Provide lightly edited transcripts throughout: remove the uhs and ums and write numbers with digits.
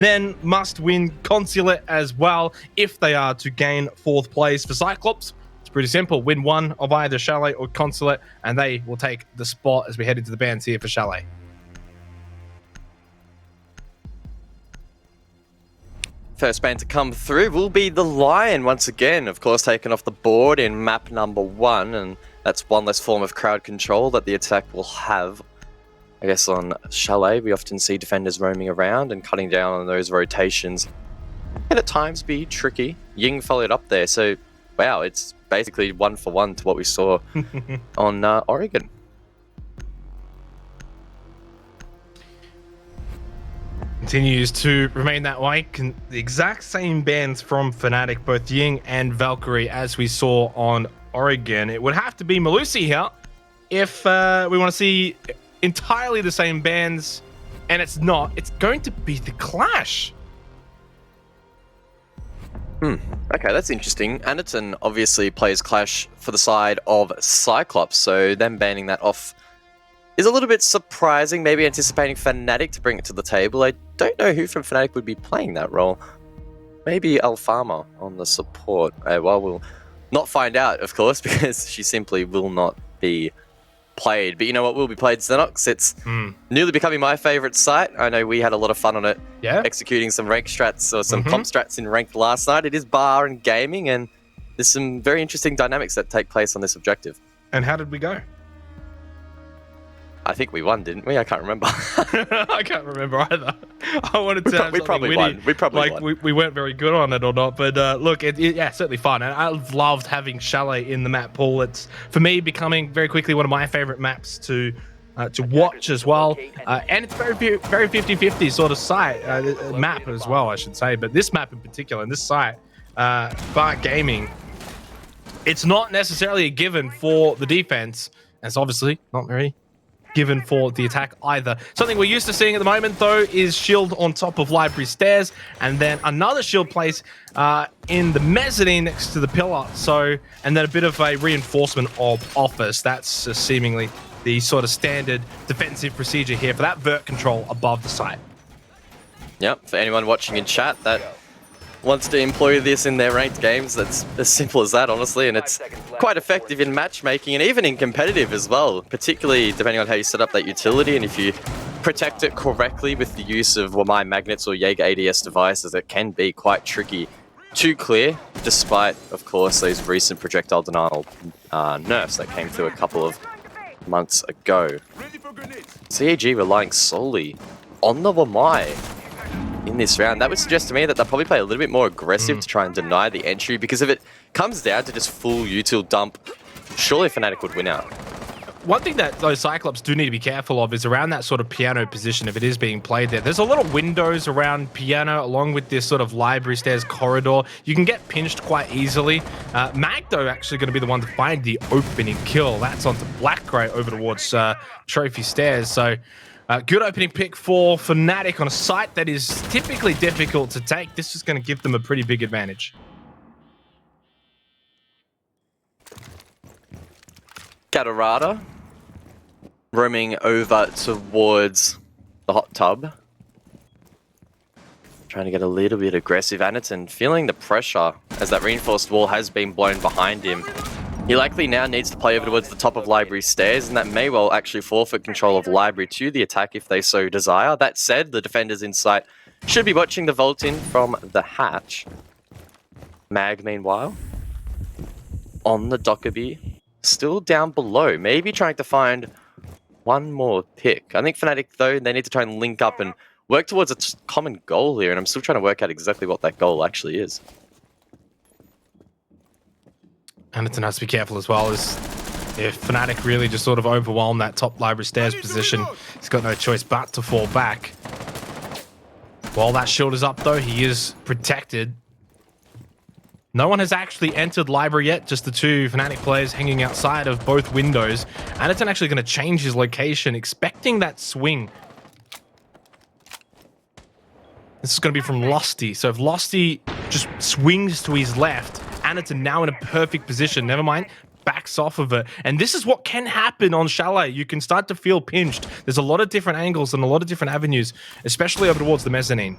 then must win Consulate as well if they are to gain 4th place. For CYCLOPS, it's pretty simple. Win one of either Chalet or Consulate, and they will take the spot as we head into the bans here for Chalet. First ban to come through will be the Lion once again, of course, taken off the board in map number 1, and that's one less form of crowd control that the attack will have. I guess on Chalet, we often see defenders roaming around and cutting down on those rotations. And at times be tricky. Ying followed up there, so wow, it's basically 1-for-1 to what we saw on Oregon. Continues to remain that way. The exact same bans from Fnatic, both Ying and Valkyrie, as we saw on Oregon. It would have to be Malusi here if we want to see entirely the same bans, and it's not. It's going to be the Clash. Okay, that's interesting. Anderton obviously plays Clash for the side of CYCLOPS, so them banning that off is a little bit surprising, maybe anticipating Fnatic to bring it to the table. I don't know who from Fnatic would be playing that role. Maybe Alfama on the support. Well, we'll not find out, of course, because she simply will not be played. But you know what will be played, Xenox? It's newly becoming my favorite site. I know we had a lot of fun on it, executing some rank strats or some comp strats in ranked last night. It is bar and gaming, and there's some very interesting dynamics that take place on this objective. And how did we go? I think we won, didn't we? I can't remember. I can't remember either. I wanted to have we probably won. We probably won. We weren't very good on it or not, but look, yeah, certainly fun. And I've loved having Chalet in the map pool. It's, for me, becoming very quickly one of my favorite maps to watch as well. And it's very 50-50 sort of site, map as well, I should say. But this map in particular, and this site, Bar Gaming, it's not necessarily a given for the defense. And it's obviously not very given for the attack either. Something we're used to seeing at the moment, though, is shield on top of library stairs, and then another shield place in the mezzanine next to the pillar. So, and then a bit of a reinforcement of office. That's seemingly the sort of standard defensive procedure here for that vert control above the site. Yep, for anyone watching in chat that wants to employ this in their ranked games, that's as simple as that, honestly, and it's quite effective in matchmaking and even in competitive as well, particularly depending on how you set up that utility, and if you protect it correctly with the use of my magnets or Jaeger ADS devices, it can be quite tricky to clear, despite, of course, those recent projectile denial nerfs that came through a couple of months ago. CAG relying solely on the Wamai in this round. That would suggest to me that they'll probably play a little bit more aggressive to try and deny the entry, because if it comes down to just full util dump, surely Fnatic would win out. One thing that those CYCLOPS do need to be careful of is around that sort of piano position if it is being played there. There's a lot of windows around piano along with this sort of library stairs corridor. You can get pinched quite easily. Magdo actually going to be the one to find the opening kill. That's onto Blackgrey over towards Trophy Stairs. So good opening pick for Fnatic on a site that is typically difficult to take. This is going to give them a pretty big advantage. Gatorada roaming over towards the hot tub. Trying to get a little bit aggressive. Anderton feeling the pressure as that reinforced wall has been blown behind him. He likely now needs to play over towards the top of library stairs, and that may well actually forfeit control of library to the attack if they so desire. That said, the defenders in sight should be watching the vault in from the hatch. Mag, meanwhile, on the Dockerby, still down below, maybe trying to find one more pick. I think Fnatic, though, they need to try and link up and work towards a common goal here, and I'm still trying to work out exactly what that goal actually is. Anderton has to be careful as well, as if Fnatic really just sort of overwhelm that top library stairs position, he's got no choice but to fall back. While that shield is up, though, he is protected. No one has actually entered library yet, just the two Fnatic players hanging outside of both windows. Anderton actually going to change his location, expecting that swing. This is going to be from Lusty. So if Lusty just swings to his left, Anderton now in a perfect position. Never mind, backs off of it. And this is what can happen on Chalet. You can start to feel pinched. There's a lot of different angles and a lot of different avenues, especially over towards the mezzanine.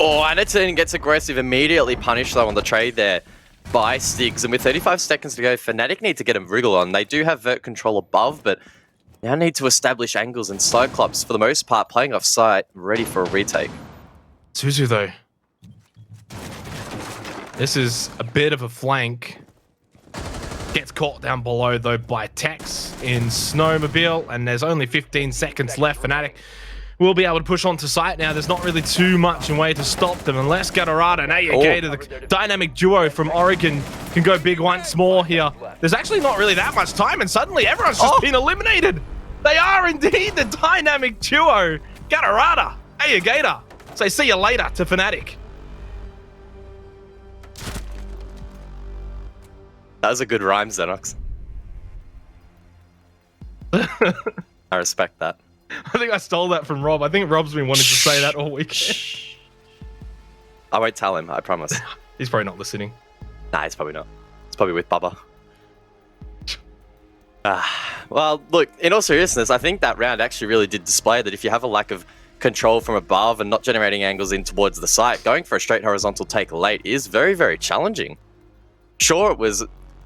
Oh, Anderton gets aggressive, immediately punished though on the trade there by Stigs. And with 35 seconds to go, Fnatic need to get a wriggle on. They do have vert control above, but now need to establish angles, and CYCLOPS, for the most part, playing off site, ready for a retake. Suzu, though. This is a bit of a flank. Gets caught down below, though, by Tex in Snowmobile, and there's only 15 seconds left. Fnatic will be able to push onto site now. There's not really too much in way to stop them, unless Gatorada and Ayagata, the dynamic duo from Oregon, can go big once more here. There's actually not really that much time, and suddenly everyone's just been eliminated. They are indeed the dynamic duo. Gatorada, Ayagata. Say see you later to Fnatic. That was a good rhyme, Xenox. I respect that. I think I stole that from Rob. I think Rob's been wanting to say that all weekend. I won't tell him, I promise. He's probably not listening. Nah, he's probably not. It's probably with Bubba. Well, look, in all seriousness, I think that round actually really did display that if you have a lack of control from above and not generating angles in towards the site, going for a straight horizontal take late is very, very challenging. Sure, it was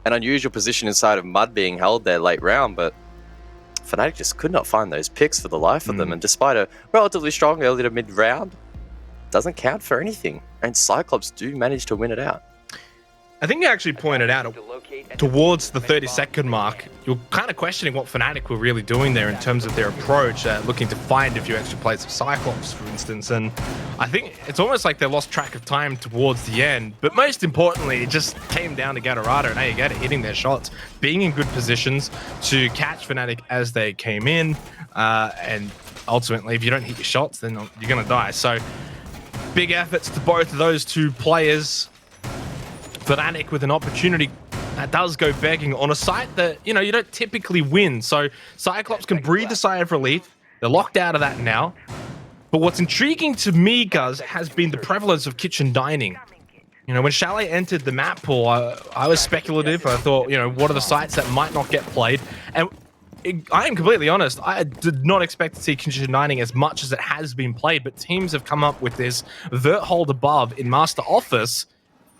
an unusual position inside of mud being held there late round, but Fnatic just could not find those picks for the life of them, and despite a relatively strong early to mid round, doesn't count for anything, and CYCLOPS do manage to win it out. I think you actually pointed out towards the 30-second mark, you're kind of questioning what Fnatic were really doing there in terms of their approach, looking to find a few extra plays of CYCLOPS, for instance. And I think it's almost like they lost track of time towards the end. But most importantly, it just came down to Gatorada and Ayagata hitting their shots, being in good positions to catch Fnatic as they came in. And ultimately, if you don't hit your shots, then you're going to die. So big efforts to both of those two players. Fnatic with an opportunity that does go begging on a site that, you don't typically win. So CYCLOPS can breathe a sigh of relief. They're locked out of that now. But what's intriguing to me, Guz, has been the prevalence of kitchen dining. When Chalet entered the map pool, I was speculative. I thought, what are the sites that might not get played? And I am completely honest, I did not expect to see kitchen dining as much as it has been played, but teams have come up with this vert hold above in Master Office,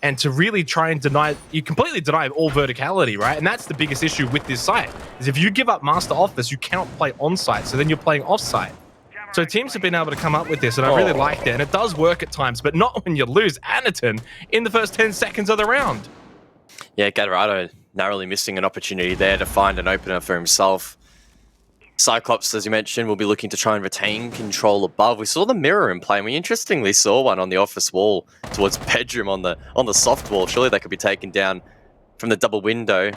and to really try and completely deny all verticality, right? And that's the biggest issue with this site, is if you give up Master Office, you cannot play on-site, so then you're playing off-site. So teams have been able to come up with this, and I really liked it, and it does work at times, but not when you lose Anaton in the first 10 seconds of the round. Yeah, Gatorado narrowly missing an opportunity there to find an opener for himself. CYCLOPS, as you mentioned, will be looking to try and retain control above. We saw the mirror in play, and we interestingly saw one on the office wall towards bedroom on the soft wall. Surely they could be taken down from the double window.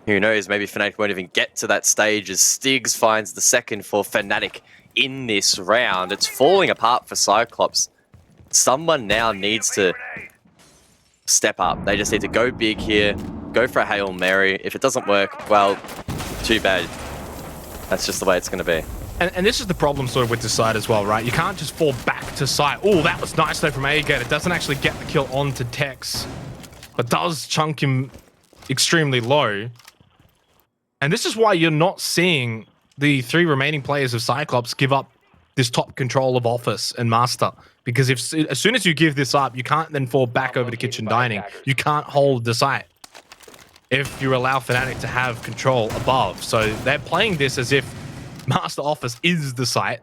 Who knows, maybe Fnatic won't even get to that stage as Stigs finds the second for Fnatic in this round. It's falling apart for CYCLOPS. Someone now needs to step up. They just need to go big here, go for a Hail Mary. If it doesn't work, well, too bad. That's just the way it's going to be. And this is the problem sort of with this side as well, right? You can't just fall back to site. Oh, that was nice though from Agate. It doesn't actually get the kill onto Tex, but does chunk him extremely low. And this is why you're not seeing the three remaining players of CYCLOPS give up this top control of Office and Master. Because as soon as you give this up, you can't then fall back over to kitchen dining. You can't hold the site if you allow Fnatic to have control above. So they're playing this as if Master Office is the site.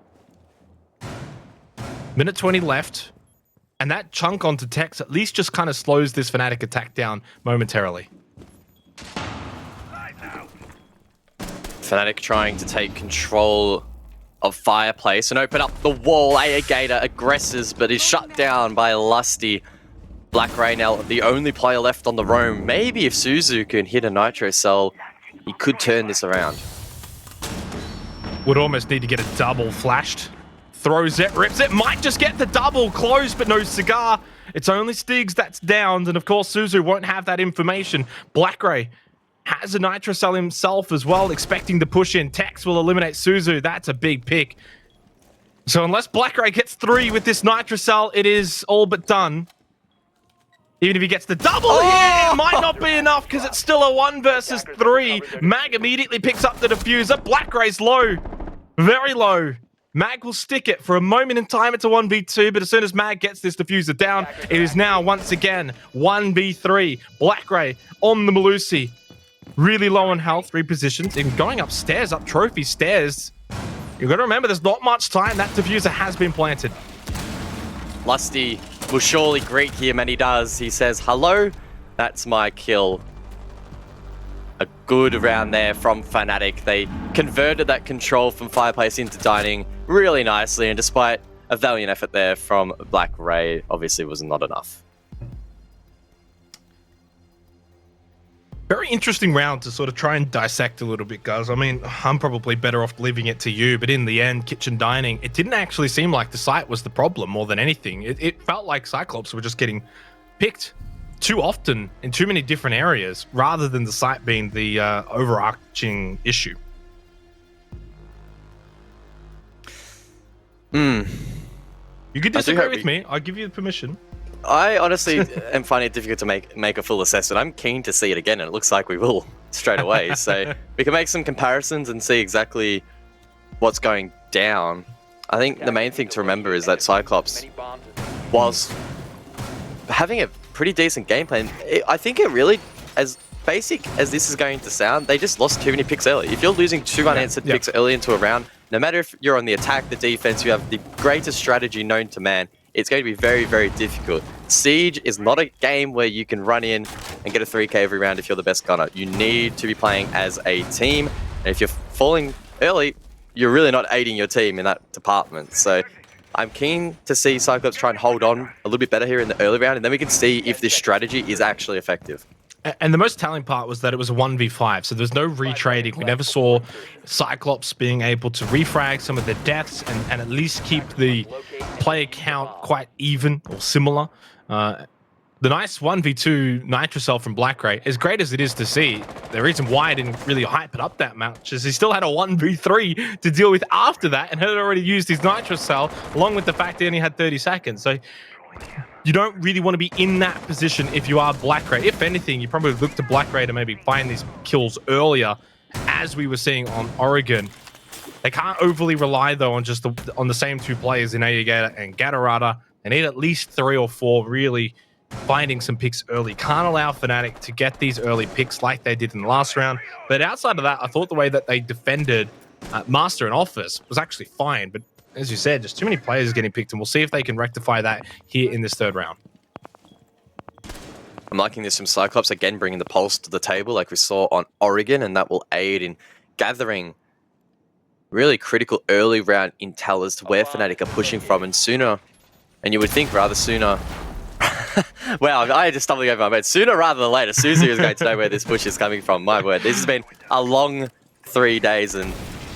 Minute 20 left. And that chunk onto Tex at least just kind of slows this Fnatic attack down momentarily. Fnatic trying to take control of Fireplace and open up the wall. Ayagata aggresses, but is shut down by Lusty. Black Ray now the only player left on the roam. Maybe if Suzu can hit a Nitro Cell, he could turn this around. Would almost need to get a double flashed. Throws it, rips it, might just get the double close, but no cigar. It's only Stigs that's downed, and of course Suzu won't have that information. Black Ray has a Nitro Cell himself as well, expecting to push in. Tex will eliminate Suzu. That's a big pick. So unless Black Ray gets 3 with this Nitro Cell, it is all but done. Even if he gets the double here, it might not be enough because it's still a 1 versus 3. Mag immediately picks up the diffuser. Black Ray's low. Very low. Mag will stick it for a moment in time. It's a 1v2, but as soon as Mag gets this diffuser down, it is now once again 1v3. Blackray on the Melusi. Really low on health, repositions, and going upstairs, up trophy stairs. You've got to remember, there's not much time. That diffuser has been planted. Lusty will surely greet him, and he does. He says, hello, that's my kill. A good round there from Fnatic. They converted that control from Fireplace into Dining really nicely, and despite a valiant effort there from Blackray, obviously was not enough. Very interesting round to sort of try and dissect a little bit, guys. I mean, I'm probably better off leaving it to you, but in the end, Kitchen Dining, it didn't actually seem like the site was the problem more than anything. It felt like CYCLOPS were just getting picked too often in too many different areas, rather than the site being the overarching issue. Hmm. You could disagree with me. I'll give you the permission. I honestly am finding it difficult to make a full assessment. I'm keen to see it again, and it looks like we will straight away. So we can make some comparisons and see exactly what's going down. I think the main thing to remember is that CYCLOPS, whilst having a pretty decent game plan, I think it really, as basic as this is going to sound, they just lost too many picks early. If you're losing two unanswered picks early into a round, no matter if you're on the attack, the defense, you have the greatest strategy known to man, it's going to be very, very difficult. Siege is not a game where you can run in and get a 3k every round if you're the best gunner. You need to be playing as a team, and if you're falling early, you're really not aiding your team in that department. So I'm keen to see CYCLOPS try and hold on a little bit better here in the early round, and then we can see if this strategy is actually effective. And the most telling part was that it was a 1v5, so there's no retrading. We never saw CYCLOPS being able to refrag some of their deaths and at least keep the player count quite even or similar. The nice 1v2 Nitrocell from Blackray, as great as it is to see, the reason why I didn't really hype it up that much is he still had a 1v3 to deal with after that and had already used his Nitrocell, along with the fact he only had 30 seconds. So you don't really want to be in that position if you are Blackray. If anything, you probably look to Blackray to maybe find these kills earlier, as we were seeing on Oregon. They can't overly rely, though, on just on the same two players in Ayagata and Gatorada. They need at least 3 or 4 really finding some picks early. Can't allow Fnatic to get these early picks like they did in the last round. But outside of that, I thought the way that they defended Master and Office was actually fine. But as you said, just too many players getting picked, and we'll see if they can rectify that here in this third round. I'm liking this from CYCLOPS, again bringing the pulse to the table like we saw on Oregon, and that will aid in gathering really critical early round intel as to where Fnatic are pushing from, and sooner, and you would think rather sooner, wow, I just stumbled over my bed, sooner rather than later, Suzu is going to know where this push is coming from. My word, this has been a long 3 days, and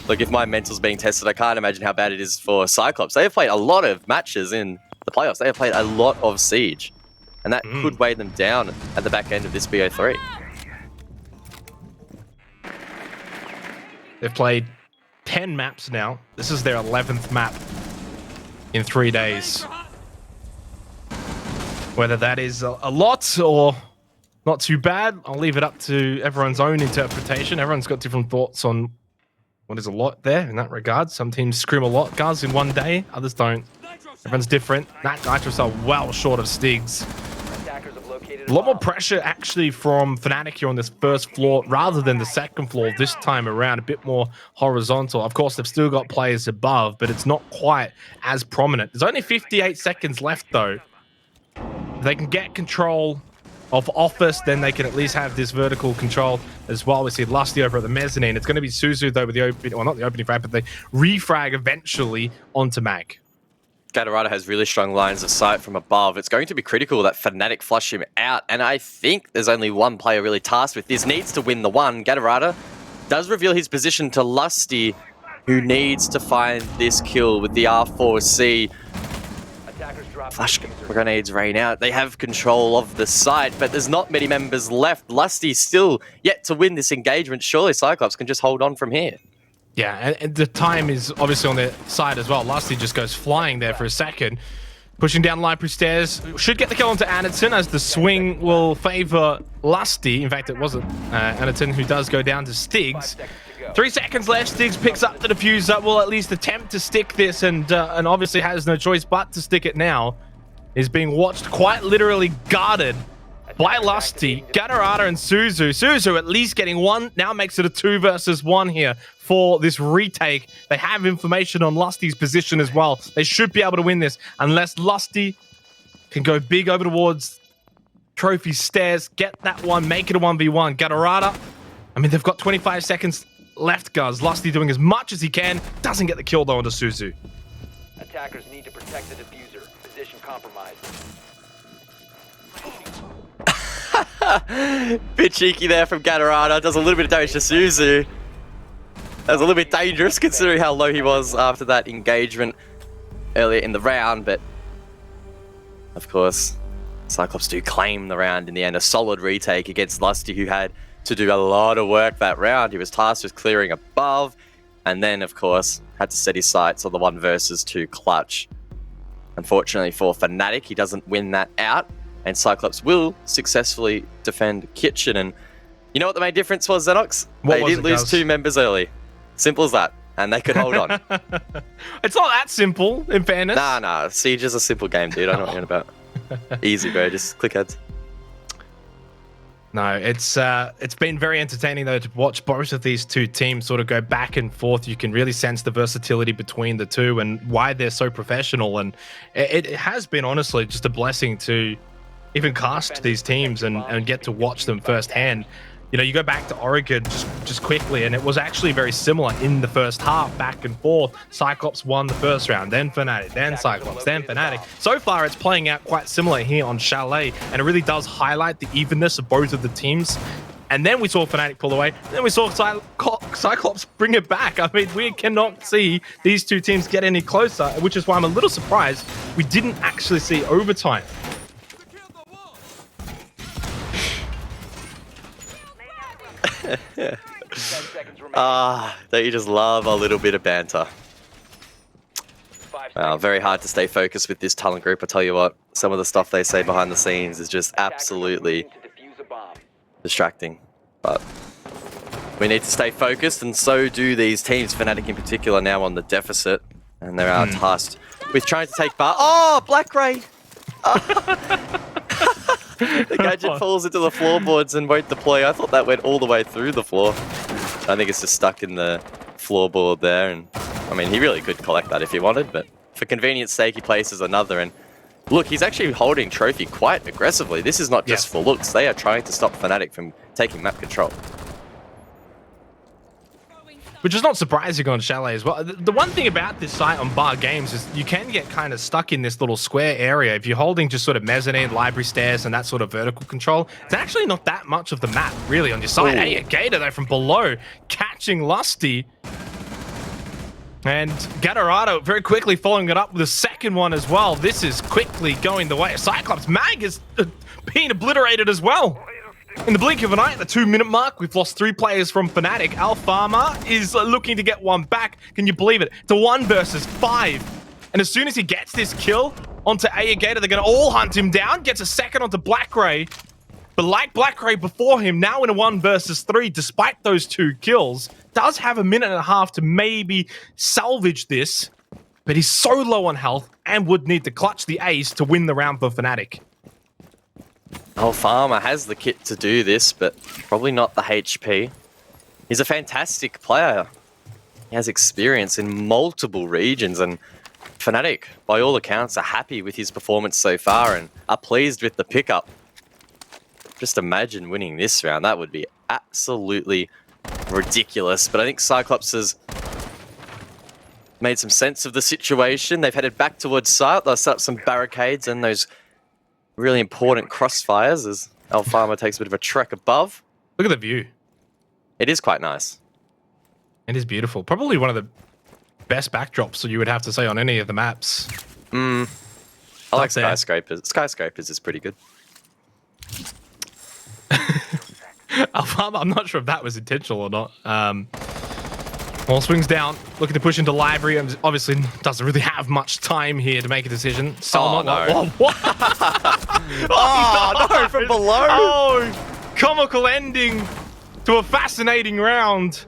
look, if my mental's being tested, I can't imagine how bad it is for CYCLOPS. They have played a lot of matches in the playoffs. They have played a lot of Siege, and that could weigh them down at the back end of this BO3. They've played 10 maps now. This is their 11th map in 3 days. Whether that is a lot or not too bad, I'll leave it up to everyone's own interpretation. Everyone's got different thoughts on what is a lot there in that regard. Some teams scrim a lot, guys, in 1 day. Others don't. Everyone's different. That Nitros are well short of Stigs. A lot more pressure, actually, from Fnatic here on this first floor rather than the second floor this time around. A bit more horizontal. Of course, they've still got players above, but it's not quite as prominent. There's only 58 seconds left, though. If they can get control of Office, then they can at least have this vertical control as well. We see Lusty over at the mezzanine. It's going to be Suzu, though, with the opening, well, not the opening frag, but the refrag eventually onto Mag. Gatorada has really strong lines of sight from above. It's going to be critical that Fnatic flush him out, and I think there's only one player really tasked with this. Needs to win the one. Gatorada does reveal his position to Lusty, who needs to find this kill with the R4C. Flash grenades rain out. They have control of the site, but there's not many members left. Lusty still yet to win this engagement. Surely CYCLOPS can just hold on from here. Yeah, and the time is obviously on their side as well. Lusty just goes flying there for a second. Pushing down library stairs. Should get the kill onto Anderton, as the swing will favor Lusty. In fact, it wasn't Anderton who does go down to Stigs. 3 seconds left. Stiggs picks up the diffuser. Will at least attempt to stick this, and obviously has no choice but to stick it now. Is being watched, quite literally guarded by Lusty, Gatorada, and Suzu. Suzu at least getting one. Now makes it a 2 versus 1 here for this retake. They have information on Lusty's position as well. They should be able to win this unless Lusty can go big over towards Trophy Stairs, get that one, make it a 1v1. Gatorada, I mean, they've got 25 seconds left, guys. Lusty doing as much as he can. Doesn't get the kill, though, onto Suzu. Attackers need to protect the diffuser. Position compromised. Bit cheeky there from Gatorada. Does a little bit of damage to Suzu. That was a little bit dangerous considering how low he was after that engagement earlier in the round, but of course, Cyclops do claim the round in the end. A solid retake against Lusty, who had to do a lot of work that round. He was tasked with clearing above, and then, of course, had to set his sights on the 1 versus 2 clutch. Unfortunately for Fnatic, he doesn't win that out, and Cyclops will successfully defend Kitchen. And you know what the main difference was, Xenox? They did lose 2 members early. Simple as that. And they could hold on. It's not that simple, in fairness. Nah. Siege is a simple game, dude. I know what you're on about. Easy, bro. Just click heads. No, it's been very entertaining, though, to watch both of these two teams sort of go back and forth. You can really sense the versatility between the two and why they're so professional. And it has been, honestly, just a blessing to even cast these teams and get to watch them firsthand. You know, you go back to Oregon just quickly, and it was actually very similar in the first half, back and forth. Cyclops won the first round, then Fnatic, then Cyclops, then Fnatic. So far, it's playing out quite similar here on Chalet, and it really does highlight the evenness of both of the teams. And then we saw Fnatic pull away, and then we saw Cyclops bring it back. I mean, we cannot see these two teams get any closer, which is why I'm a little surprised we didn't actually see overtime. Don't you just love a little bit of banter? Very hard to stay focused with this talent group. I tell you what, some of the stuff they say behind the scenes is just absolutely distracting. But we need to stay focused, and so do these teams. Fnatic in particular now on the deficit, and they're tasked with trying to take bar. Oh, Black Ray! The gadget falls into the floorboards and won't deploy. I thought that went all the way through the floor. I think it's just stuck in the floorboard there. And I mean, he really could collect that if he wanted, but for convenience sake, he places another. And look, he's actually holding Trophy quite aggressively. This is not just for looks. They are trying to stop Fnatic from taking map control. Which is not surprising on Chalet as well. The one thing about this site on Bar Games is you can get kind of stuck in this little square area. If you're holding just sort of mezzanine, library stairs, and that sort of vertical control, it's actually not that much of the map, really, on your side. Hey, a Gator, though, from below, catching Lusty. And Gatorado very quickly following it up with a second one as well. This is quickly going the way. Cyclops Mag is being obliterated as well. In the blink of an eye, at the 2-minute mark, we've lost 3 players from Fnatic. Alfarma is looking to get one back. Can you believe it? It's a 1 versus 5. And as soon as he gets this kill onto Gator, they're going to all hunt him down. Gets a second onto Black Ray. But like Black Ray before him, now in a 1 versus 3, despite those 2 kills, does have a minute and a half to maybe salvage this. But he's so low on health and would need to clutch the ace to win the round for Fnatic. Alfarma has the kit to do this, but probably not the HP. He's a fantastic player. He has experience in multiple regions, and Fnatic, by all accounts, are happy with his performance so far and are pleased with the pickup. Just imagine winning this round. That would be absolutely ridiculous. But I think Cyclops has made some sense of the situation. They've headed back towards site. They'll set up some barricades and those really important crossfires as Alfarma takes a bit of a trek above. Look at the view. It is quite nice. It is beautiful. Probably one of the best backdrops you would have to say on any of the maps. I like skyscrapers. Skyscrapers is pretty good. Alfarma, I'm not sure if that was intentional or not. Ball swings down, looking to push into library, and obviously doesn't really have much time here to make a decision. Oh, no. Oh, what? Oh, no, from below. Oh, comical ending to a fascinating round.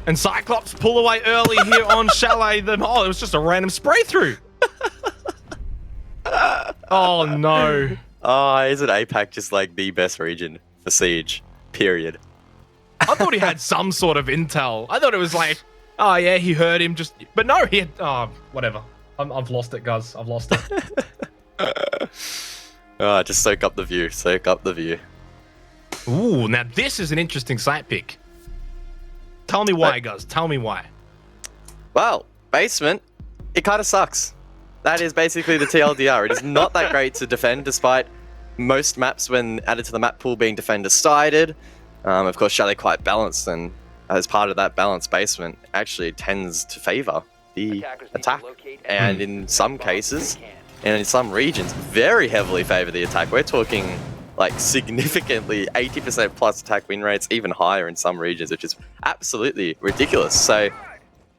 And CYCLOPS pull away early here on Chalet. Then it was just a random spray through. Oh no. Oh, isn't APAC just like the best region for Siege? Period. I thought he had some sort of intel. I thought it was like, oh yeah, he heard him but no, he had, whatever. I've lost it, guys. I've lost it. Just soak up the view. Soak up the view. Ooh, now this is an interesting site pick. Tell me why, guys. Tell me why. Well, basement, it kind of sucks. That is basically the TLDR. It is not that great to defend, despite most maps, when added to the map pool, being defender-sided. Of course, Chalet quite balanced, and as part of that balance, basement actually tends to favor the attack. And in some cases, and in some regions, very heavily favor the attack. We're talking like significantly 80% plus attack win rates, even higher in some regions, which is absolutely ridiculous. So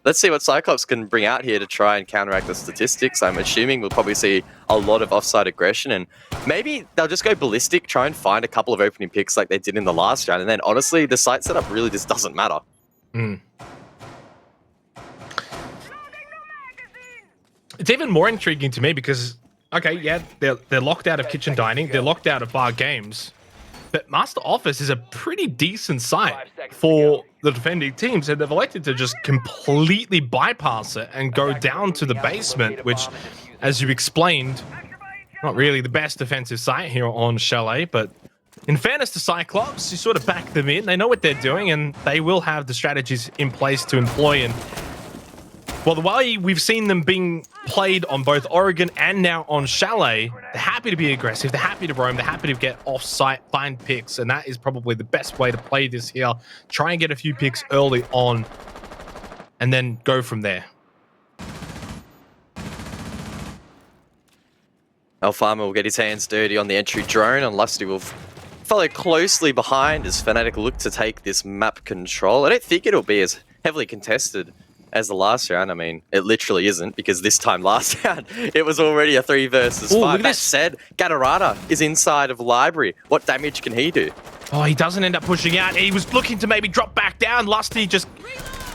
let's see what CYCLOPS can bring out here to try and counteract the statistics. I'm assuming we'll probably see a lot of offside aggression, and maybe they'll just go ballistic, try and find a couple of opening picks like they did in the last round. And then honestly, the site setup really just doesn't matter. It's even more intriguing to me because, okay, yeah, they're locked out of kitchen dining, they're locked out of bar games, but Master Office is a pretty decent site for the defending teams, and they've elected to just completely bypass it and go down to the basement, which, as you explained, not really the best defensive site here on Chalet, but in fairness to CYCLOPS, you sort of back them in. They know what they're doing, and they will have the strategies in place to employ. And well, the way we've seen them being played on both Oregon and now on Chalet, they're happy to be aggressive, they're happy to roam, they're happy to get off-site, find picks, and that is probably the best way to play this here. Try and get a few picks early on, and then go from there. Alfama will get his hands dirty on the entry drone, and Lusty will follow closely behind as Fnatic look to take this map control. I don't think it'll be as heavily contested as the last round. I mean, it literally isn't, because this time last round, it was already a 3 versus 5. That said, Gatorada is inside of Library. What damage can he do? Oh, he doesn't end up pushing out. He was looking to maybe drop back down. Lusty just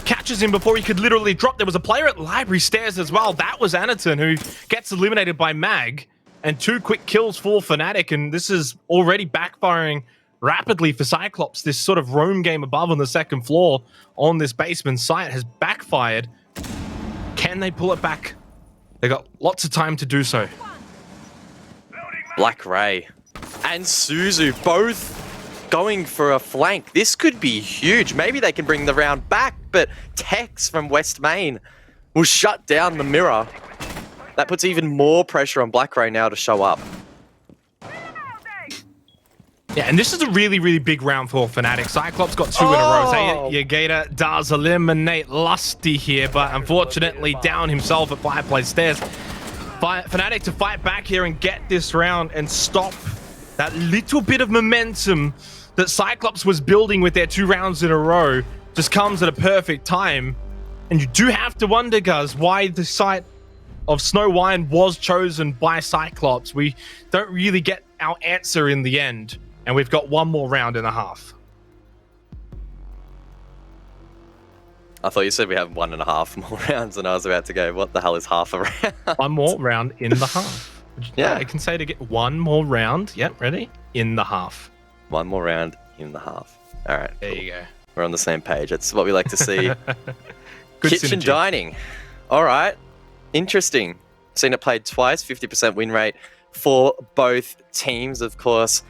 catches him before he could literally drop. There was a player at Library stairs as well. That was Anaton, who gets eliminated by Mag. And 2 quick kills for Fnatic, and this is already backfiring rapidly for CYCLOPS. This sort of roam game above on the second floor on this basement site has backfired. Can they pull it back? They got lots of time to do so. Black Ray and Suzu both going for a flank. This could be huge. Maybe they can bring the round back, but Tex from West Main will shut down the mirror. That puts even more pressure on Black Ray now to show up. Yeah, and this is a really, really big round for Fnatic. CYCLOPS got 2 in a row. So Yagata does eliminate Lusty here, but unfortunately down himself at Fireplace Stairs. Fnatic to fight back here and get this round and stop that little bit of momentum that CYCLOPS was building with their 2 rounds in a row. Just comes at a perfect time. And you do have to wonder, guys, why the site of Snow Wine was chosen by CYCLOPS. We don't really get our answer in the end, and we've got 1 more round and a half. I thought you said we have 1.5 more rounds, and I was about to go, what the hell is half a round? 1 more round in the half. Yeah, I can say to get 1 more round. Yep, ready? In the half. 1 more round in the half. All right. There you go. We're on the same page. That's what we like to see. Good Kitchen synergy. dining. All right. Interesting. Seen it played twice, 50% win rate for both teams, of course.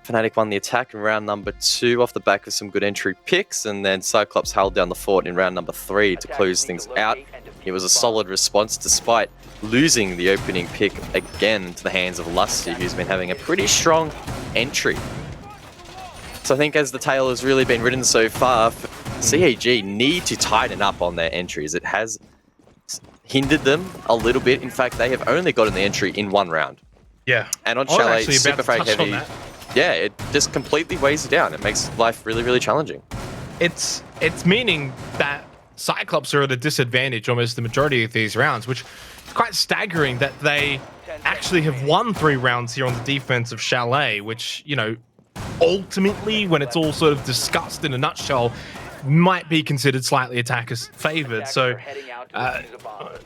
Fnatic won the attack in round number 2 off the back of some good entry picks, and then CYCLOPS held down the fort in round number 3 to close things out. It was a solid response despite losing the opening pick again into the hands of Lusty, who's been having a pretty strong entry. So I think as the tale has really been written so far, CAG need to tighten up on their entries. It has hindered them a little bit. In fact, they have only gotten the entry in 1 round. Yeah. And on Chalet, super frag touch on heavy. that. Yeah, it just completely weighs you down. It makes life really, really challenging. It's meaning that CYCLOPS are at a disadvantage almost the majority of these rounds, which is quite staggering that they actually have won 3 rounds here on the defense of Chalet, which, you know, ultimately, when it's all sort of discussed in a nutshell, might be considered slightly attackers favored. So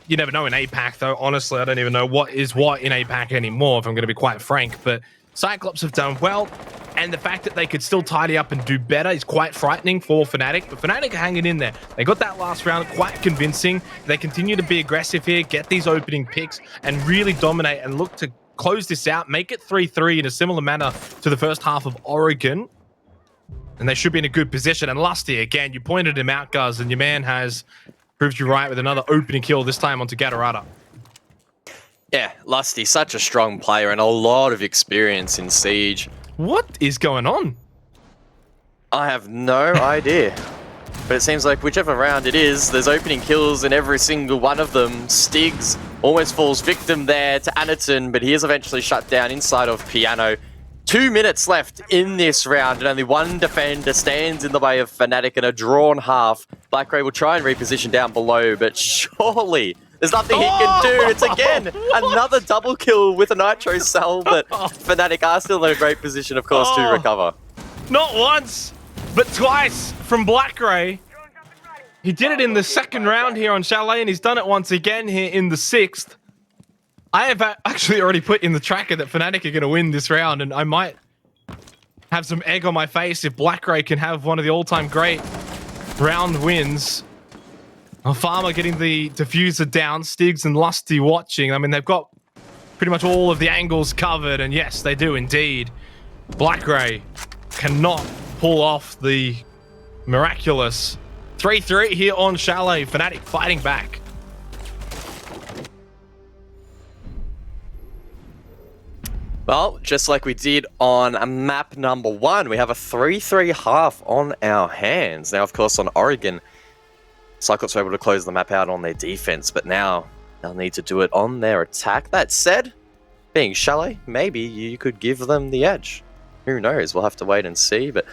you never know in APAC, though. Honestly, I don't even know what is what in APAC anymore, if I'm going to be quite frank. But CYCLOPS have done well, and the fact that they could still tidy up and do better is quite frightening for Fnatic. But Fnatic are hanging in there. They got that last round quite convincing. They continue to be aggressive here, get these opening picks, and really dominate and look to close this out, make it 3-3 in a similar manner to the first half of Oregon. And they should be in a good position. And Lusty, again, you pointed him out, Guz, and your man has proved you right with another opening kill, this time onto Gatorada. Yeah, Lusty, such a strong player and a lot of experience in Siege. What is going on? I have no idea. But it seems like whichever round it is, there's opening kills in every single one of them. Stigs almost falls victim there to Anaton, but he is eventually shut down inside of Piano. 2 minutes left in this round, and only one defender stands in the way of Fnatic in a drawn half. Blackray will try and reposition down below, but surely there's nothing he can do. It's again another double kill with a Nitro Cell, but Fnatic are still in a great position, of course, to recover. Not once, but twice from Blackray. He did it in the second round here on Chalet, and he's done it once again here in the 6th. I have actually already put in the tracker that Fnatic are going to win this round, and I might have some egg on my face if Blackray can have one of the all-time great round wins. Farmer getting the diffuser down, Stigs and Lusty watching. I mean, they've got pretty much all of the angles covered, and yes, they do indeed. Blackray cannot pull off the miraculous 3-3 here on Chalet. Fnatic fighting back. Well, just like we did on map number 1, we have a 3-3 half on our hands. Now, of course, on Oregon, CYCLOPS were able to close the map out on their defense, but now they'll need to do it on their attack. That said, being Chalet, maybe you could give them the edge. Who knows? We'll have to wait and see, but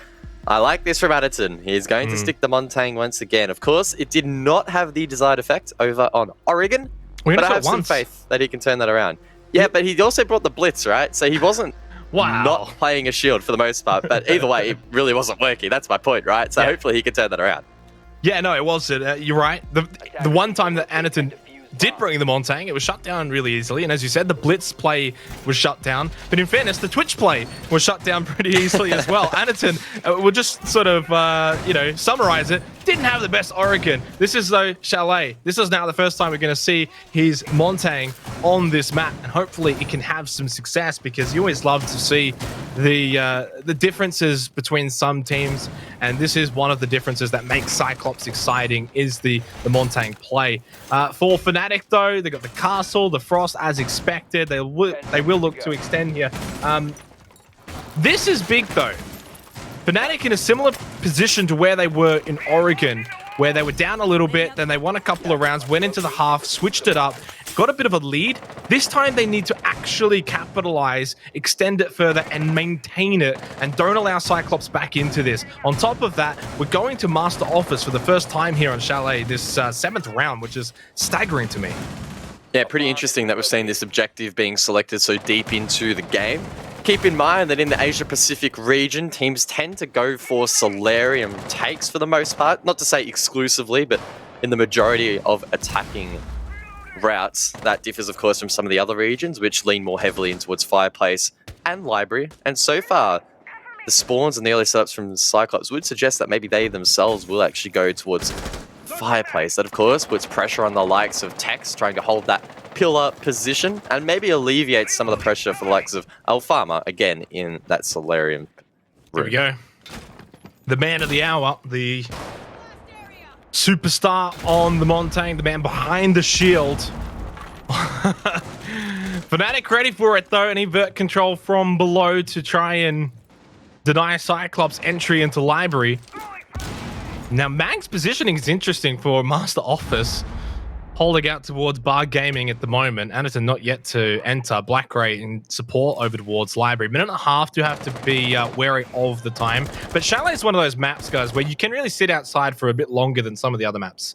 I like this from Anaton. He's going to stick the Montang once again. Of course, it did not have the desired effect over on Oregon, but I have some faith that he can turn that around. Yeah, but he also brought the Blitz, right? So he wasn't not playing a shield for the most part. But either way, it really wasn't working. That's my point, right? So hopefully he can turn that around. Yeah, no, it was. You're right. The one time that Anaton did bring the Montang, it was shut down really easily. And as you said, the Blitz play was shut down. But in fairness, the Twitch play was shut down pretty easily as well. Anaton, we'll just sort of, summarize it. Didn't have the best Oregon. This is, though, Chalet. This is now the first time we're going to see his Montang on this map. And hopefully it can have some success, because you always love to see the differences between some teams. And this is one of the differences that makes CYCLOPS exciting, is the Montang play. For Fnatic, though, they got the Castle, the Frost, as expected. They will look to extend here. This is big, though. Fnatic in a similar position to where they were in Oregon, where they were down a little bit, then they won a couple of rounds, went into the half, switched it up, got a bit of a lead. This time they need to actually capitalize, extend it further, and maintain it, and don't allow CYCLOPS back into this. On top of that, we're going to Master Office for the first time here on Chalet this 7th round, which is staggering to me. Yeah, pretty interesting that we've seen this objective being selected so deep into the game. Keep in mind that in the Asia-Pacific region, teams tend to go for Solarium takes for the most part. Not to say exclusively, but in the majority of attacking routes. That differs, of course, from some of the other regions, which lean more heavily in towards Fireplace and Library. And so far, the spawns and the early setups from CYCLOPS would suggest that maybe they themselves will actually go towards Fireplace. That, of course, puts pressure on the likes of Tex, trying to hold that pillar position, and maybe alleviate some of the pressure for the likes of Alfama, again, in that Solarium room. There we go. The man of the hour, the superstar on the Montang, the man behind the shield. Fnatic ready for it, though, and invert control from below to try and deny CYCLOPS entry into Library. Now, Mag's positioning is interesting for Master Office, holding out towards Bar Gaming at the moment. Anaton not yet to enter. Blackray in support over towards Library. Minute and a half to have to be wary of the time. But Chalet is one of those maps, guys, where you can really sit outside for a bit longer than some of the other maps.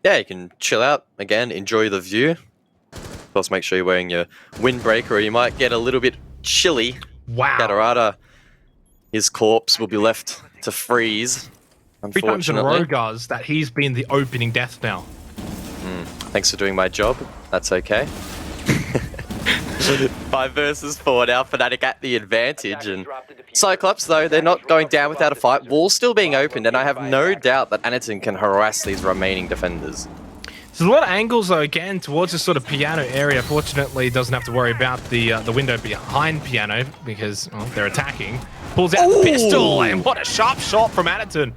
Yeah, you can chill out, again, enjoy the view. Of course, make sure you're wearing your windbreaker or you might get a little bit chilly. Wow. Gatorada, his corpse will be left to freeze. 3 times in a row, guys, that he's been the opening death now. Thanks for doing my job. That's okay. 5 versus 4 now. Fnatic at the advantage. And CYCLOPS, though, they're not going down without a fight. Wall's still being opened, and I have no doubt that Anaton can harass these remaining defenders. There's a lot of angles, though, again, towards this sort of piano area. Fortunately, doesn't have to worry about the window behind piano because they're attacking. Pulls out the pistol, and what a sharp shot from Anaton.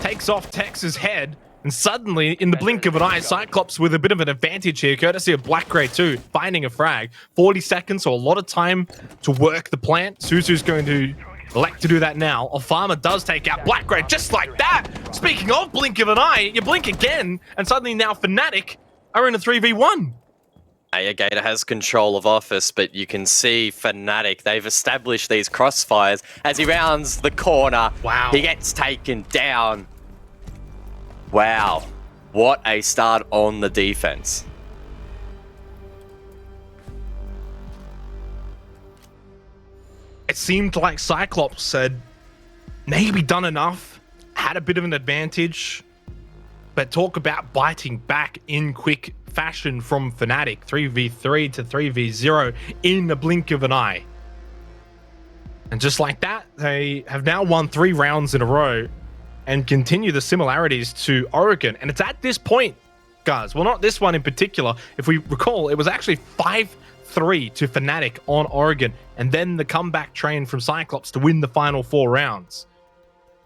Takes off Tex's head, and suddenly, in the blink of an eye, CYCLOPS with a bit of an advantage here, courtesy of Black Grey 2, finding a frag. 40 seconds, so a lot of time to work the plant. Suzu's going to elect to do that now. Alfama does take out Black Grey just like that. Speaking of blink of an eye, you blink again, and suddenly now Fnatic are in a 3v1. Gator has control of Office, but you can see Fnatic, they've established these crossfires as he rounds the corner. Wow. He gets taken down. Wow. What a start on the defense. It seemed like CYCLOPS had maybe done enough, had a bit of an advantage, but talk about biting back in quick fashion from Fnatic. 3v3 to 3v0 in the blink of an eye. And just like that, they have now won 3 rounds in a row and continue the similarities to Oregon. And it's at this point, guys, well, not this one in particular. If we recall, it was actually 5-3 to Fnatic on Oregon, and then the comeback train from CYCLOPS to win the final 4 rounds.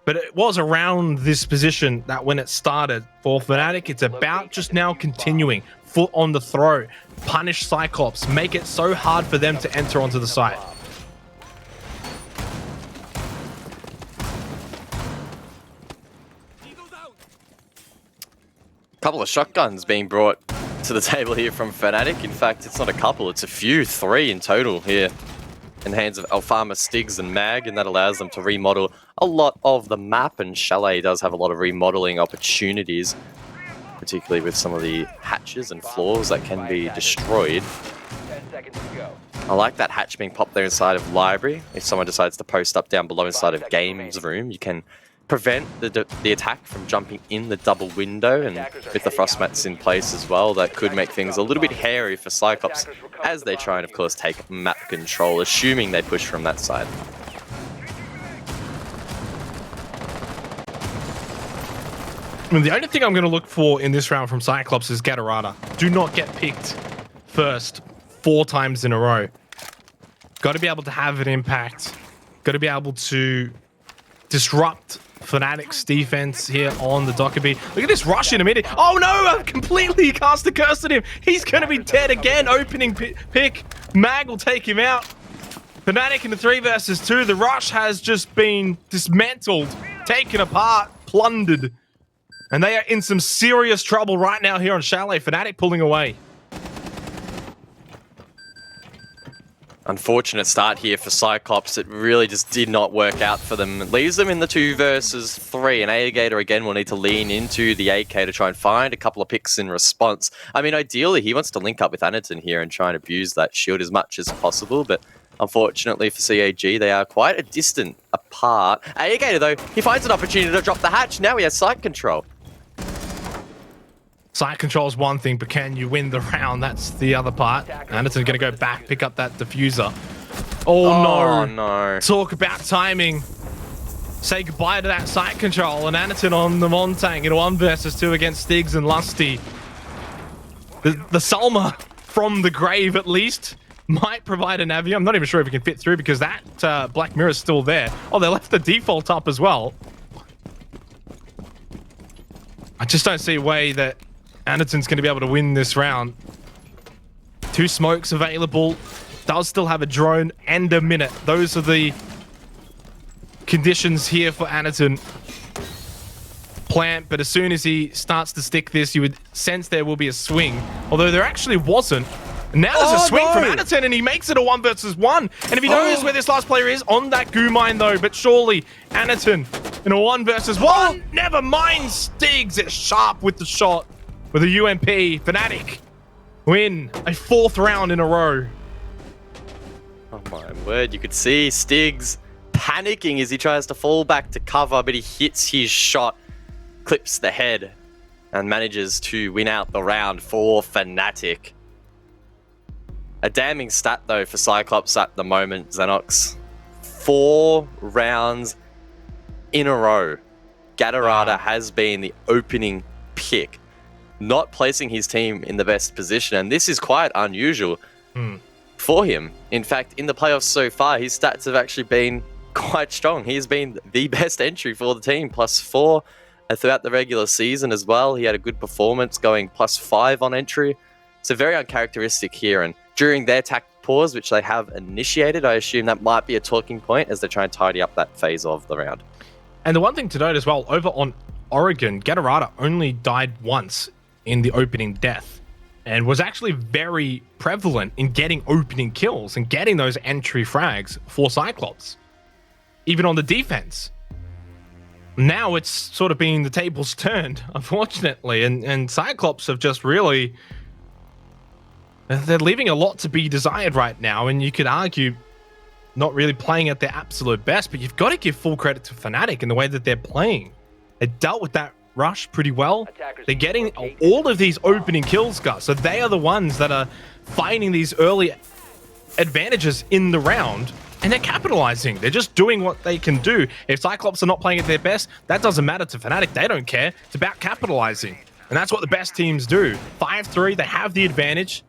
But it was around this position that when it started for Fnatic, it's about just now continuing. Foot on the throw, punish CYCLOPS, make it so hard for them to enter onto the site. Couple of shotguns being brought to the table here from Fnatic. In fact, it's not a couple, it's a few, 3 in total here in the hands of Alfama, Stigs, and Mag, and that allows them to remodel a lot of the map, and Chalet does have a lot of remodeling opportunities, particularly with some of the hatches and floors that can be destroyed. 10 seconds to go. I like that hatch being popped there inside of library. If someone decides to post up down below inside of games room, you can prevent the attack from jumping in the double window, and with the frost mats in place as well, that could make things a little bit hairy for CYCLOPS as they try and of course take map control, assuming they push from that side. I mean, the only thing I'm going to look for in this round from CYCLOPS is Gatorada. Do not get picked first 4 times in a row. Got to be able to have an impact. Got to be able to disrupt Fnatic's defense here on the Dockerby. Look at this rush in a minute. Oh no, I've completely cast a curse at him. He's going to be dead again. Opening pick. Mag will take him out. Fnatic in the 3 versus 2. The rush has just been dismantled, taken apart, plundered. And they are in some serious trouble right now here on Chalet. Fnatic pulling away. Unfortunate start here for CYCLOPS. It really just did not work out for them. It leaves them in the 2 versus 3, and Gator again will need to lean into the AK to try and find a couple of picks in response. I mean, ideally, he wants to link up with Anaton here and try and abuse that shield as much as possible, but unfortunately for CAG, they are quite a distant apart. Gator, though, he finds an opportunity to drop the hatch. Now he has site control. Site control is one thing, but can you win the round? That's the other part. Anderson's going to go back, pick up that diffuser. Oh no. Talk about timing. Say goodbye to that site control. And Anaton on the Montang in a 1 versus 2 against Stigs and Lusty. The Salma from the grave, at least, might provide a Navi. I'm not even sure if he can fit through because that Black Mirror is still there. Oh, they left the default up as well. I just don't see a way that Anaton's going to be able to win this round. 2 smokes available. Does still have a drone and a minute. Those are the conditions here for Anaton. Plant, but as soon as he starts to stick this, you would sense there will be a swing. Although there actually wasn't. And now there's a swing from Anaton, and he makes it a 1 versus 1. And if he knows where this last player is, on that goo mine though, but surely Anaton in a 1 versus 1. Never mind Stigs. It's sharp with the shot. With a UMP, Fnatic win a 4th round in a row. Oh my word, you could see Stigs panicking as he tries to fall back to cover, but he hits his shot clips the head and manages to win out the round for Fnatic. A damning stat though for Cyclops at the moment, Xenox. 4 rounds in a row. Gatorada has been the opening pick, not placing his team in the best position, and this is quite unusual for him. In fact, in the playoffs so far, his stats have actually been quite strong. He has been the best entry for the team, +4 throughout the regular season as well. He had a good performance going +5 on entry. So very uncharacteristic here, and during their tactic pause, which they have initiated, I assume that might be a talking point as they try and tidy up that phase of the round. And the one thing to note as well, over on Oregon, Gatorada only died once in the opening death and was actually very prevalent in getting opening kills and getting those entry frags for Cyclops, even on the defense. Now it's sort of being the tables turned, unfortunately, and Cyclops have just really... they're leaving a lot to be desired right now, and you could argue not really playing at their absolute best, but you've got to give full credit to Fnatic in the way that they're playing. They dealt with that rush pretty well. They're getting all of these opening kills, guys, so they are the ones that are finding these early advantages in the round, and they're capitalizing. They're just doing what they can do. If Cyclops are not playing at their best, that doesn't matter to Fnatic. They don't care. It's about capitalizing, and that's what the best teams do. 5-3, they have the advantage.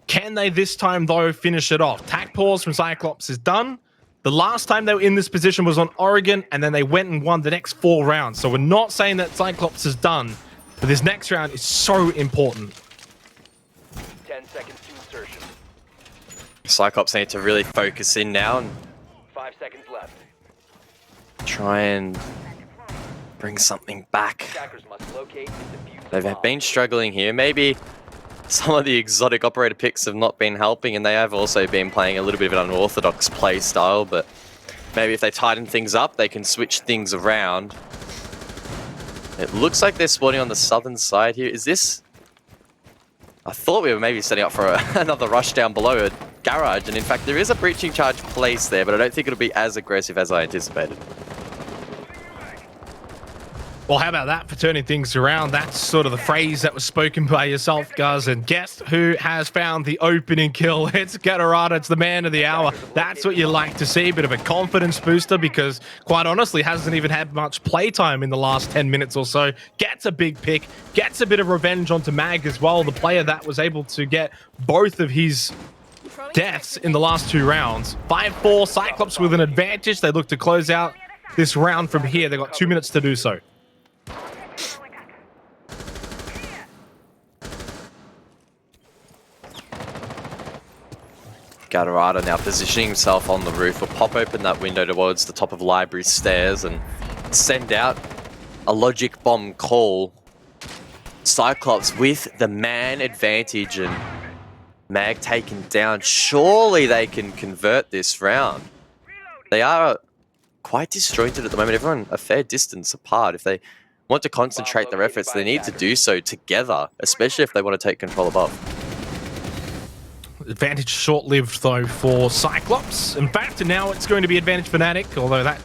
Can they this time, though, finish it off? Tac pause from Cyclops is done. The last time they were in this position was on Oregon, and then they went and won the next 4 rounds. So we're not saying that Cyclops is done, but this next round is so important. 10 seconds to insertion. Cyclops need to really focus in now and 5 seconds left. try and bring something back. Attackers must locate and defuse the They've bomb. been struggling here. Maybe some of the exotic operator picks have not been helping, and they have also been playing a little bit of an unorthodox play style, but maybe if they tighten things up, they can switch things around. It looks like they're spawning on the southern side here. Is this... I thought we were maybe setting up for another rush down below a garage, and in fact there is a breaching charge placed there, but I don't think it'll be as aggressive as I anticipated. Well, how about that for turning things around? That's sort of the phrase that was spoken by yourself, guys. And guess who has found the opening kill? It's Gatorada. It's the man of the hour. That's what you like to see. A bit of a confidence booster because, quite honestly, hasn't even had much playtime in the last 10 minutes or so. Gets a big pick. Gets a bit of revenge onto Mag as well, the player that was able to get both of his deaths in the last 2 rounds. 5-4, Cyclops with an advantage. They look to close out this round from here. They've got 2 minutes to do so. Gatorada now positioning himself on the roof. Will pop open that window towards the top of library stairs and send out a logic bomb call. Cyclops with the man advantage and Mag taken down. Surely they can convert this round. They are quite disjointed at the moment. Everyone a fair distance apart. If they want to concentrate their efforts, they need to do so together, especially if they want to take control above. Advantage short-lived, though, for Cyclops. In fact, now it's going to be advantage Fnatic, although that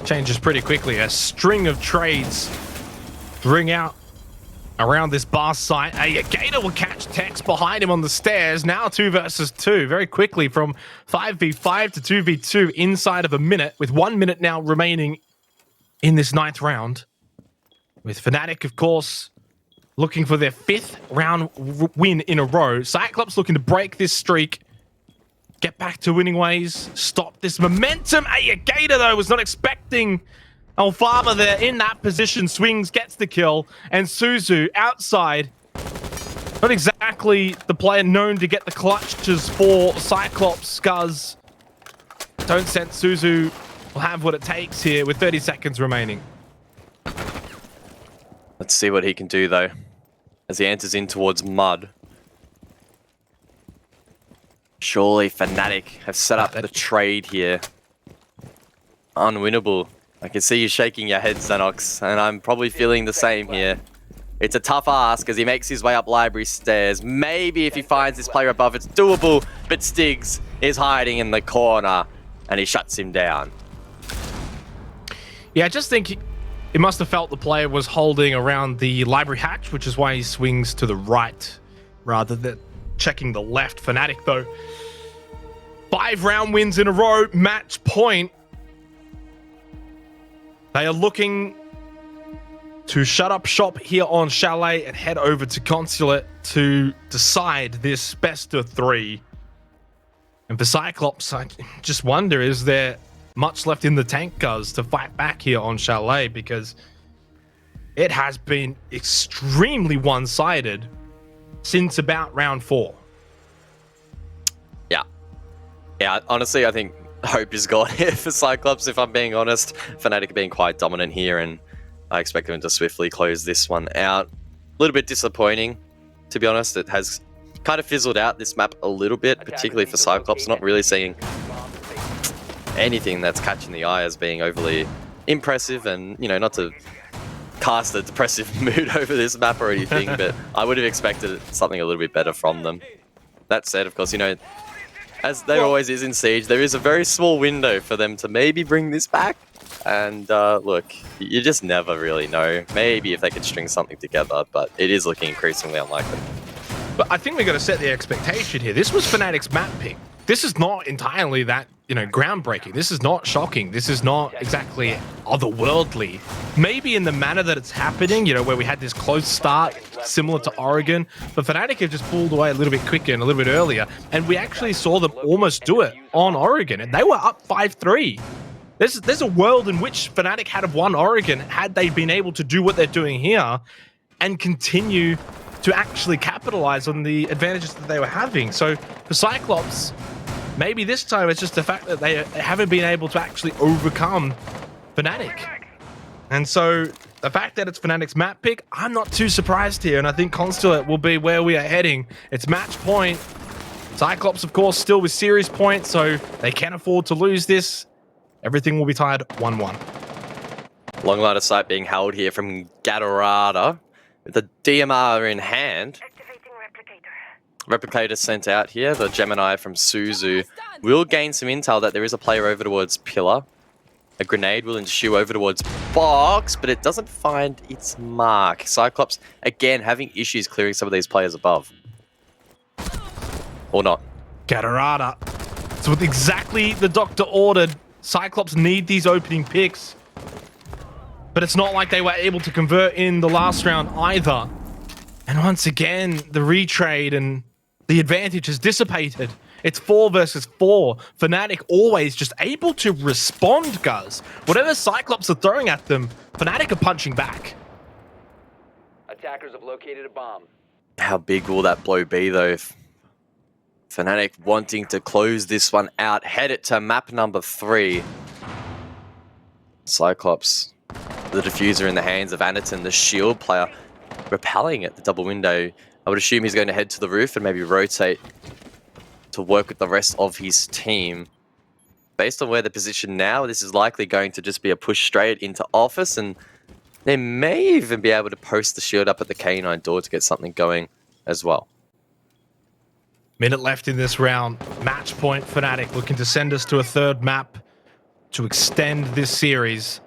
changes pretty quickly. A string of trades ring out around this bar site. Gator will catch Tex behind him on the stairs. Now 2 versus 2 very quickly from 5v5 to 2v2 inside of a minute, with 1 minute now remaining in this 9th round. With Fnatic, of course, looking for their 5th round win in a row. Cyclops looking to break this streak, get back to winning ways, stop this momentum. Gator, though, was not expecting Alfama there in that position. Swings, gets the kill, and Suzu outside. Not exactly the player known to get the clutches for Cyclops. Scuzz don't sense Suzu will have what it takes here with 30 seconds remaining. Let's see what he can do, though, as he enters in towards Mud. Surely Fnatic have set up the trade here. Unwinnable. I can see you shaking your head, Xenox, and I'm probably feeling the same here. It's a tough ask as he makes his way up library stairs. Maybe if he finds this player above, it's doable, but Stiggs is hiding in the corner, and he shuts him down. Yeah, I just think He must have felt the player was holding around the library hatch, which is why he swings to the right rather than checking the left. Fnatic, though, 5 round wins in a row, match point. They are looking to shut up shop here on Chalet and head over to Consulate to decide this best of 3. And for Cyclops, I just wonder, is there much left in the tank, Guz, to fight back here on Chalet? Because it has been extremely one-sided since about round 4. Yeah, honestly, I think hope is gone here for Cyclops, if I'm being honest. Fnatic being quite dominant here, and I expect them to swiftly close this one out. A little bit disappointing, to be honest. It has kind of fizzled out this map a little bit, particularly for Cyclops. Not really seeing anything that's catching the eye as being overly impressive, and, you know, not to cast a depressive mood over this map or anything, but I would have expected something a little bit better from them. That said, of course, you know, as there always is in Siege, there is a very small window for them to maybe bring this back. And look, you just never really know. Maybe if they could string something together, but it is looking increasingly unlikely. But I think we've got to set the expectation here. This was Fnatic's map pick. This is not entirely that, you know, groundbreaking. This is not shocking. This is not exactly otherworldly. Maybe in the manner that it's happening, you know, where we had this close start, similar to Oregon, but Fnatic have just pulled away a little bit quicker and a little bit earlier, and we actually saw them almost do it on Oregon, and they were up 5-3. There's a world in which Fnatic had have won Oregon had they been able to do what they're doing here and continue to actually capitalize on the advantages that they were having. So for Cyclops, maybe this time it's just the fact that they haven't been able to actually overcome Fnatic. And so the fact that it's Fnatic's map pick, I'm not too surprised here, and I think Consulate will be where we are heading. It's match point. Cyclops, of course, still with series points, so they can't afford to lose this. Everything will be tied 1-1. Long line of sight being held here from Gatorada with the DMR in hand. Replicator sent out here. The Gemini from Suzu will gain some intel that there is a player over towards Pillar. A grenade will ensue over towards Box, but it doesn't find its mark. Cyclops, again, having issues clearing some of these players above. Or not. Gatorada. So with exactly the doctor ordered, Cyclops need these opening picks. But it's not like they were able to convert in the last round either. And once again, the retrade and the advantage is dissipated. It's 4 versus 4. Fnatic always just able to respond, Guz. Whatever Cyclops are throwing at them, Fnatic are punching back. Attackers have located a bomb. How big will that blow be, though? Fnatic wanting to close this one out. Head it to map number 3. Cyclops, the diffuser in the hands of Anaton, the shield player, repelling at the double window. I would assume he's going to head to the roof and maybe rotate to work with the rest of his team. Based on where they're positioned now, this is likely going to just be a push straight into office, and they may even be able to post the shield up at the K9 door to get something going as well. Minute left in this round. Match point. Fnatic looking to send us to a third map to extend this series.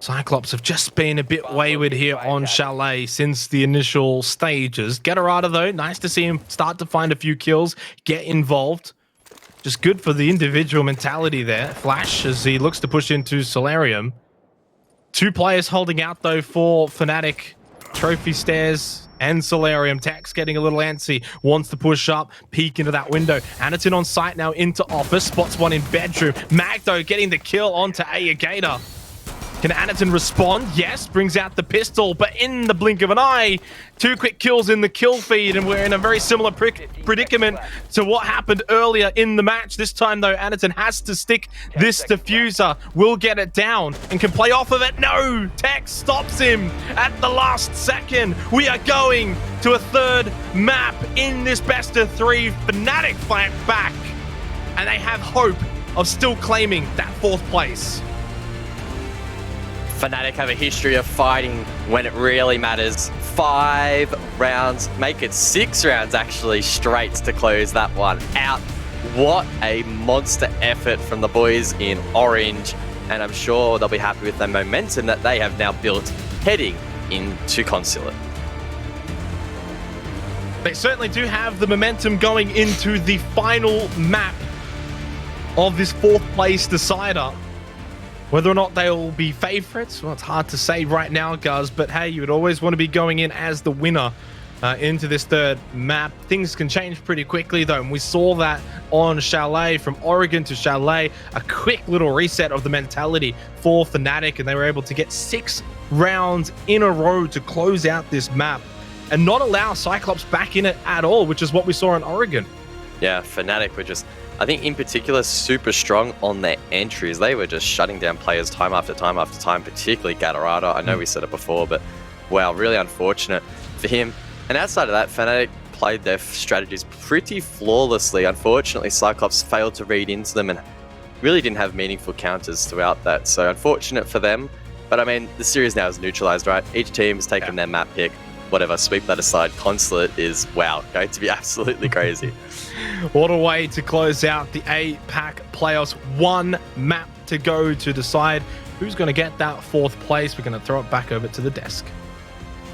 Cyclops have just been a bit wayward here on Chalet since the initial stages. Gatorada, though, nice to see him start to find a few kills, get involved. Just good for the individual mentality there. Flash as he looks to push into Solarium. 2 players holding out, though, for Fnatic. Trophy Stairs and Solarium. Tex getting a little antsy, wants to push up, peek into that window. Anaton on site now into office, spots one in bedroom. Magdo getting the kill onto Gator. Can Anaton respond? Yes, brings out the pistol, but in the blink of an eye, 2 quick kills in the kill feed, and we're in a very similar predicament to what happened earlier in the match. This time, though, Anaton has to stick this diffuser, will get it down, and can play off of it. No! Tex stops him at the last second. We are going to a third map in this best of 3. Fnatic fight back, and they have hope of still claiming that 4th place. Fnatic have a history of fighting when it really matters. 5 rounds, make it 6 rounds actually straight to close that one out. What a monster effort from the boys in orange. and I'm sure they'll be happy with the momentum that they have now built heading into Consulate. They certainly do have the momentum going into the final map of this 4th place decider. Whether or not they'll be favorites, well, it's hard to say right now, Guz, but hey, you would always want to be going in as the winner into this 3rd map. Things can change pretty quickly, though, and we saw that on Chalet, from Oregon to Chalet, a quick little reset of the mentality for Fnatic, and they were able to get 6 rounds in a row to close out this map and not allow CYCLOPS back in it at all, which is what we saw in Oregon. Yeah, Fnatic were just, I think in particular, super strong on their entries. They were just shutting down players time after time after time, particularly Gatorada. I know we said it before, but wow, really unfortunate for him. And outside of that, Fnatic played their strategies pretty flawlessly. Unfortunately, CYCLOPS failed to read into them and really didn't have meaningful counters throughout that. So unfortunate for them. But I mean, the series now is neutralized, right? Each team has taken their map pick. Whatever, sweep that aside. Consulate is, wow, going to be absolutely crazy. What a way to close out the APAC Playoffs. 1 map to go to decide who's going to get that 4th place. We're going to throw it back over to the desk.